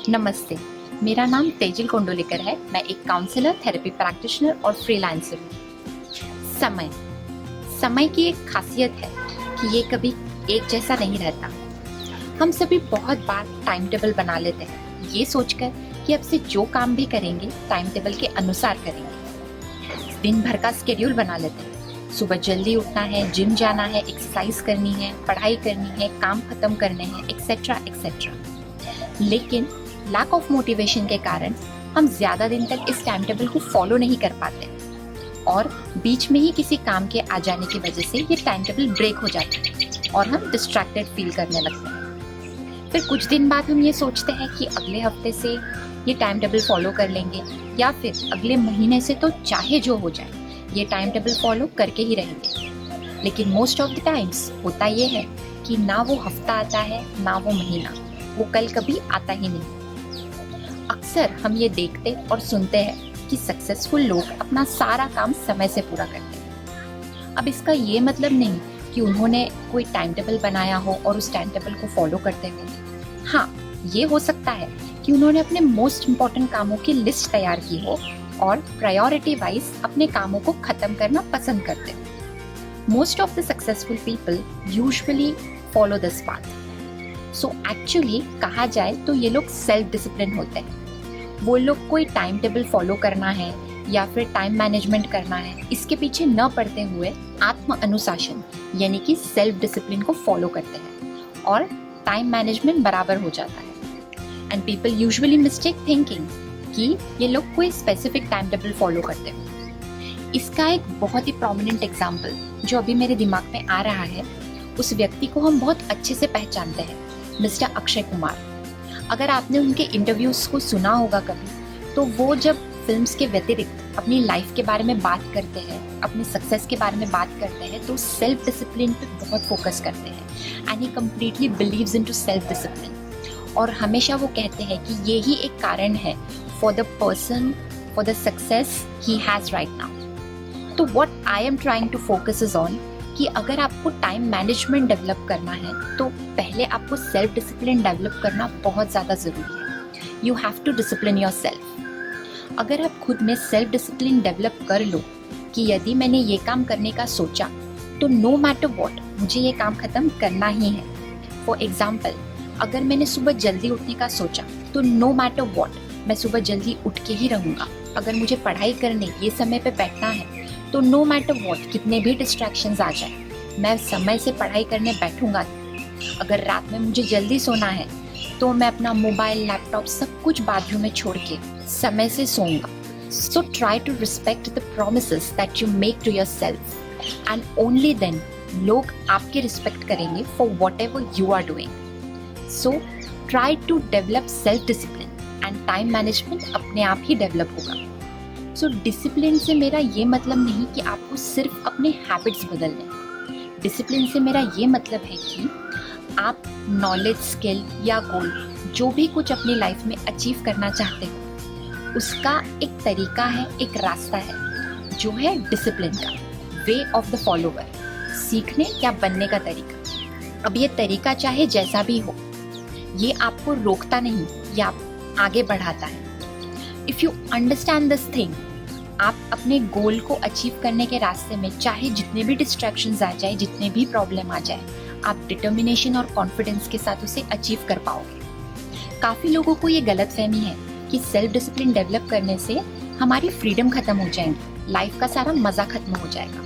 नमस्ते, मेरा नाम तेजिल कोंडोलेकर है। मैं एक काउंसलर, थेरेपी प्रैक्टिशनर और फ्रीलांसर हूँ। समय समय की एक खासियत है कि ये कभी एक जैसा नहीं रहता। हम सभी बहुत बार टाइम टेबल बना लेते हैं, ये सोचकर कि अब से जो काम भी करेंगे टाइम टेबल के अनुसार करेंगे। दिन भर का स्केड्यूल बना लेते हैं। सुबह जल्दी उठना है, जिम जाना है, एक्सरसाइज करनी है, पढ़ाई करनी है, काम खत्म करने हैं, एक्सेट्रा एक्सेट्रा। लेकिन लैक ऑफ मोटिवेशन के कारण हम ज़्यादा दिन तक इस टाइम टेबल को फॉलो नहीं कर पाते और बीच में ही किसी काम के आ जाने की वजह से ये टाइम टेबल ब्रेक हो जाता है और हम डिस्ट्रैक्टेड फील करने लगते हैं। फिर कुछ दिन बाद हम ये सोचते हैं कि अगले हफ्ते से ये टाइम टेबल फॉलो कर लेंगे या फिर अगले महीने से तो चाहे जो हो जाए ये टाइम टेबल फॉलो करके ही रहेंगे। लेकिन मोस्ट ऑफ द टाइम्स होता ये है कि ना वो हफ्ता आता है ना वो महीना, वो कल कभी आता ही नहीं। अक्सर हम ये देखते और सुनते हैं कि सक्सेसफुल लोग अपना सारा काम समय से पूरा करते हैं। अब इसका ये मतलब नहीं कि उन्होंने कोई टाइम टेबल बनाया हो और उस टाइम टेबल को फॉलो करते हो। हाँ, ये हो सकता है कि उन्होंने अपने मोस्ट इम्पॉर्टेंट कामों की लिस्ट तैयार की हो और प्रायोरिटी वाइज अपने कामों को खत्म करना पसंद करते हो। Most of the successful people usually follow this path. So actually कहा जाए तो ये लोग सेल्फ डिसिप्लिन होते हैं। वो लोग कोई टाइम टेबल फॉलो करना है या फिर टाइम मैनेजमेंट करना है, इसके पीछे न पड़ते हुए आत्म अनुशासन यानी कि सेल्फ डिसिप्लिन को फॉलो करते हैं और टाइम मैनेजमेंट बराबर हो जाता है। And people usually mistake thinking कि ये लोग कोई स्पेसिफिक टाइम टेबल फॉलो करते हैं। इसका एक बहुत ही प्रोमिनेंट एग्जाम्पल जो अभी मेरे दिमाग में आ रहा है, उस व्यक्ति को हम बहुत अच्छे से पहचानते हैं, मिस्टर अक्षय कुमार। अगर आपने उनके इंटरव्यूज को सुना होगा कभी, तो वो जब फिल्म्स के व्यतिरिक्त अपनी लाइफ के बारे में बात करते हैं, अपने सक्सेस के बारे में बात करते हैं, तो सेल्फ डिसिप्लिन पे बहुत फोकस करते हैं and he completely believes into self discipline. और हमेशा वो कहते हैं कि ये ही एक कारण है for the success he has right now. तो what I am trying to focus is on कि अगर आपको टाइम मैनेजमेंट डेवलप करना है तो पहले आपको सेल्फ डिसिप्लिन डेवलप करना बहुत ज़्यादा ज़रूरी है। You have to discipline yourself. अगर आप खुद में सेल्फ डिसिप्लिन डेवलप कर लो कि यदि मैंने ये काम करने का सोचा तो नो मैटर वॉट मुझे ये काम ख़त्म करना ही है। फॉर एग्जाम्पल, अगर मैंने सुबह जल्दी उठने का सोचा तो नो मैटर वॉट मैं सुबह जल्दी उठ के ही रहूँगा। अगर मुझे पढ़ाई करने ये समय पे बैठना है तो नो मैटर वॉट कितने भी डिस्ट्रैक्शंस आ जाए मैं समय से पढ़ाई करने बैठूंगा। अगर रात में मुझे जल्दी सोना है तो मैं अपना मोबाइल, लैपटॉप सब कुछ बाथरूम में छोड़ के समय से सोऊंगा। So try to respect the promises that you make to yourself and only then लोग आपके रिस्पेक्ट करेंगे for whatever you are doing. So try to develop self discipline and time management अपने आप ही डेवलप होगा। So discipline से मेरा ये मतलब नहीं कि आपको सिर्फ अपने हैबिट्स बदलने। डिसिप्लिन से मेरा ये मतलब है कि आप नॉलेज, स्किल या गोल जो भी कुछ अपनी लाइफ में अचीव करना चाहते हो उसका एक तरीका है, एक रास्ता है जो है डिसिप्लिन का, वे ऑफ द फॉलोवर, सीखने या बनने का तरीका। अब ये तरीका चाहे जैसा भी हो, ये आपको रोकता नहीं या आगे बढ़ाता है। If you understand this thing, आप अपने गोल को अचीव करने के रास्ते में चाहे जितने भी डिस्ट्रैक्शंस आ जाए, जितने भी प्रॉब्लम आ जाए, आप डिटर्मिनेशन और कॉन्फिडेंस के साथ उसे अचीव कर पाओगे। काफ़ी लोगों को ये गलतफहमी है कि सेल्फ डिसिप्लिन डेवलप करने से हमारी फ्रीडम खत्म हो जाएगी, लाइफ का सारा मज़ा खत्म हो जाएगा।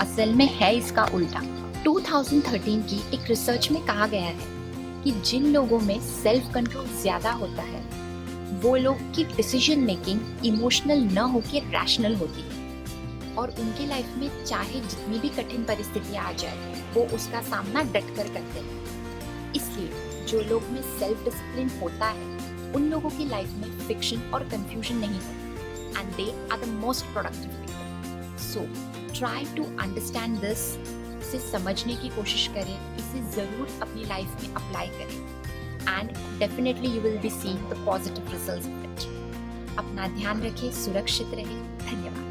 असल में है इसका उल्टा। 2013 की एक रिसर्च में कहा गया है कि जिन लोगों में सेल्फ कंट्रोल ज़्यादा होता है वो लोग की डिसीजन मेकिंग इमोशनल न होकर रैशनल होती है और उनके लाइफ में चाहे जितनी भी कठिन परिस्थितियां आ जाए वो उसका सामना डट कर करते हैं। इसलिए जो लोग में सेल्फ डिसिप्लिन होता है उन लोगों की लाइफ में फिक्शन और कंफ्यूजन नहीं होती and they are the most productive people. So try to understand this, इसे समझने की कोशिश करें, इसे ज़रूर अपनी लाइफ में अप्लाई करें and definitely you will be seeing the positive results of it. अपना ध्यान रखें, सुरक्षित रहें। धन्यवाद।